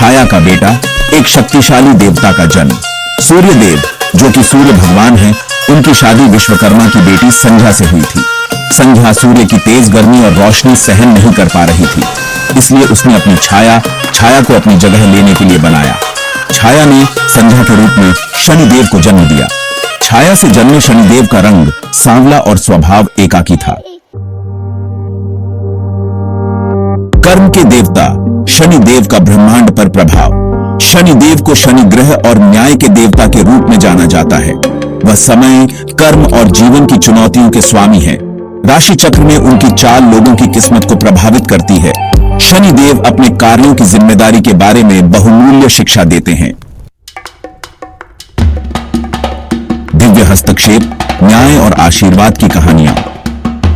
छाया का बेटा, एक शक्तिशाली देवता का जन्म। सूर्य देव, जो कि सूर्य भगवान हैं, उनकी शादी विश्वकर्मा की बेटी संध्या से हुई थी। संध्या सूर्य की तेज गर्मी और रोशनी सहन नहीं कर पा रही थी, इसलिए उसने अपनी छाया को अपनी जगह लेने के लिए बनाया। छाया ने संध्या के रूप में शनिदेव को जन्म दिया। छाया से जन्मे शनिदेव का रंग सांवला और स्वभाव एकाकी था। कर्म के देवता शनिदेव का ब्रह्मांड पर प्रभाव। शनिदेव को शनि ग्रह और न्याय के देवता के रूप में जाना जाता है। वह समय, कर्म और जीवन की चुनौतियों के स्वामी हैं। राशि चक्र में उनकी चाल लोगों की किस्मत को प्रभावित करती है। शनिदेव अपने कार्यों की जिम्मेदारी के बारे में बहुमूल्य शिक्षा देते हैं। दिव्य हस्तक्षेप, न्याय और आशीर्वाद की कहानियां।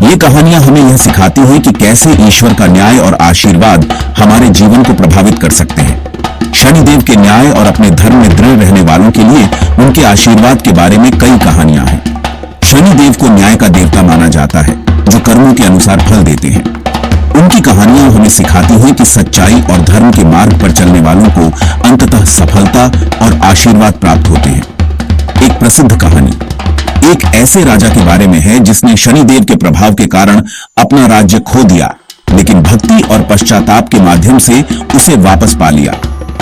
ये कहानियां हमें यह सिखाती हैं कि कैसे ईश्वर का न्याय और आशीर्वाद हमारे जीवन को प्रभावित कर सकते हैं। शनिदेव के न्याय और अपने धर्म में दृढ़ रहने वालों के लिए उनके आशीर्वाद के बारे में कई कहानियां हैं। शनिदेव को न्याय का देवता माना जाता है, जो कर्मों के अनुसार फल देते हैं। उनकी कहानियां हमें सिखाती हैं कि सच्चाई और धर्म के मार्ग पर चलने वालों को अंततः सफलता और आशीर्वाद प्राप्त होते हैं। एक प्रसिद्ध कहानी एक ऐसे राजा के बारे में है जिसने शनिदेव के प्रभाव के कारण अपना राज्य खो दिया, लेकिन भक्ति और पश्चाताप के माध्यम से उसे वापस पा लिया।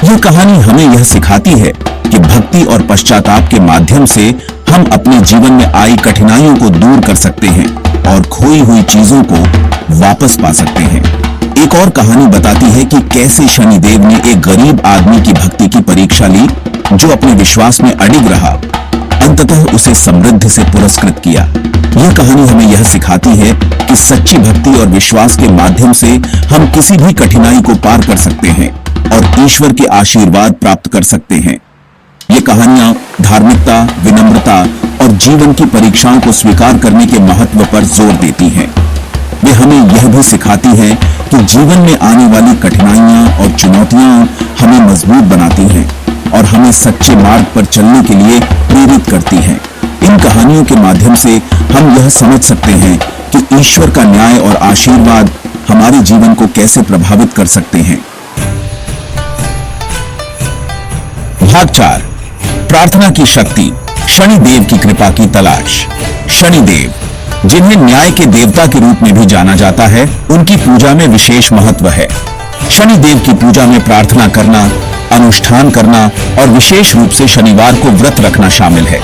यह कहानी हमें यह सिखाती है कि भक्ति और पश्चाताप के माध्यम से हम अपने जीवन में आई कठिनाइयों को दूर कर सकते हैं और खोई हुई चीजों को वापस पा सकते हैं। एक और कहानी बताती है कि कैसे शनिदेव ने एक गरीब आदमी की भक्ति की परीक्षा ली, जो अपने विश्वास में अडिग रहा। अंततः उसे समृद्धि से पुरस्कृत किया। यह कहानी हमें यह सिखाती है कि सच्ची भक्ति और विश्वास के माध्यम से हम किसी भी कठिनाई को पार कर सकते हैं और ईश्वर के आशीर्वाद प्राप्त कर सकते हैं। ये कहानियां धार्मिकता, विनम्रता और जीवन की परीक्षाओं को स्वीकार करने के महत्व पर जोर देती हैं। वे हमें यह भी सिखाती हैं कि जीवन में आने वाली कठिनाइयां और चुनौतियां हमें मजबूत बनाती हैं और हमें सच्चे मार्ग पर चलने के लिए प्रेरित करती हैं। इन कहानियों के माध्यम से हम यह समझ सकते हैं कि ईश्वर का न्याय और आशीर्वाद हमारे जीवन को कैसे प्रभावित कर सकते हैं। भाग 4, प्रार्थना की शक्ति, शनिदेव की कृपा की तलाश। शनिदेव, जिन्हें न्याय के देवता के रूप में भी जाना जाता है, उनकी पूजा में विशेष महत्व है। शनिदेव की पूजा में प्रार्थना करना, अनुष्ठान करना और विशेष रूप से शनिवार को व्रत रखना शामिल है।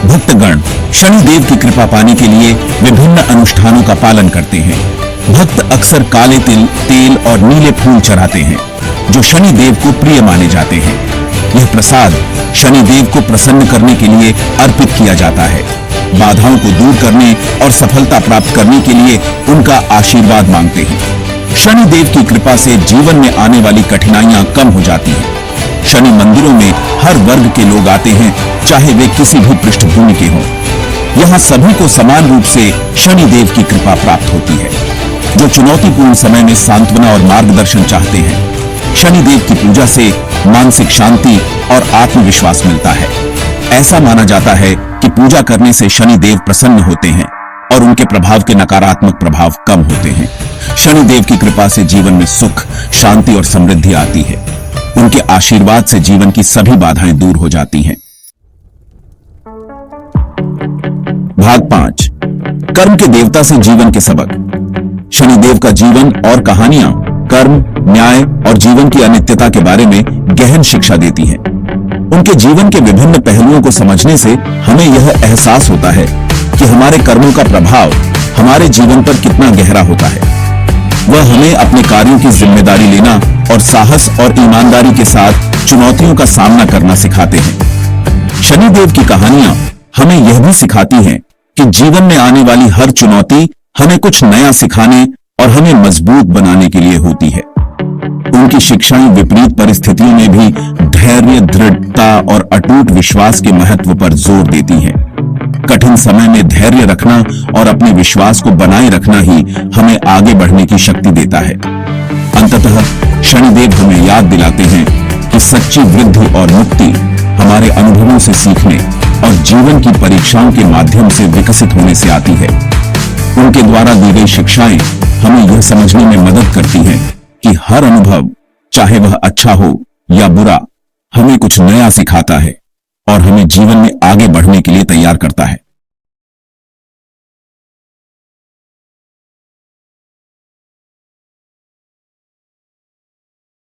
भक्तगण शनिदेव की कृपा पाने के लिए विभिन्न अनुष्ठानों का पालन करते हैं। भक्त अक्सर काले तिल, तेल और नीले फूल चढ़ाते हैं, जो शनिदेव को प्रिय माने जाते हैं। यह प्रसाद शनिदेव को प्रसन्न करने के लिए अर्पित किया जाता है। बाधाओं को दूर करने और सफलता प्राप्त करने के लिए उनका आशीर्वाद मांगते हैं। शनिदेव की कृपा से जीवन में आने वाली कठिनाइयां कम हो जाती हैं। शनि मंदिरों में हर वर्ग के लोग आते हैं, चाहे वे किसी भी पृष्ठभूमि के हों। यहाँ सभी को समान रूप से शनिदेव की कृपा प्राप्त होती है, जो चुनौतीपूर्ण समय में सांत्वना और मार्गदर्शन चाहते हैं। शनिदेव की पूजा से मानसिक शांति और आत्मविश्वास मिलता है। ऐसा माना जाता है कि पूजा करने से शनिदेव प्रसन्न होते हैं और उनके प्रभाव के नकारात्मक प्रभाव कम होते हैं। शनिदेव की कृपा से जीवन में सुख, शांति और समृद्धि आती है। उनके आशीर्वाद से जीवन की सभी बाधाएं दूर हो जाती हैं। भाग 5, कर्म के देवता से जीवन के सबक। शनिदेव का जीवन और कहानियां कर्म, न्याय और जीवन की अनित्यता के बारे में गहन शिक्षा देती हैं। उनके जीवन के विभिन्न पहलुओं को समझने से हमें यह एहसास होता है कि हमारे कर्मों का प्रभाव हमारे जीवन पर कितना गहरा होता है। वह हमें अपने कार्यों की जिम्मेदारी लेना और साहस और ईमानदारी के साथ चुनौतियों का सामना करना सिखाते हैं। शनिदेव की कहानियां हमें यह भी सिखाती हैं कि जीवन में आने वाली हर चुनौती हमें कुछ नया सिखाने और हमें मजबूत बनाने के लिए होती है। उनकी शिक्षाएं विपरीत परिस्थितियों में भी धैर्य, दृढ़ता और अटूट विश्वास के महत्व पर जोर देती हैं। कठिन समय में धैर्य रखना और अपने विश्वास को बनाए रखना ही हमें आगे बढ़ने की शक्ति देता है। अंततः शनिदेव हमें याद दिलाते हैं कि सच्ची वृद्धि और मुक्ति हमारे अनुभवों से सीखने और जीवन की परीक्षाओं के माध्यम से विकसित होने से आती है। उनके द्वारा दी गई शिक्षाएं हमें यह समझने में मदद करती हैं कि हर अनुभव, चाहे वह अच्छा हो या बुरा हमें कुछ नया सिखाता है और हमें जीवन में आगे बढ़ने के लिए तैयार करता है।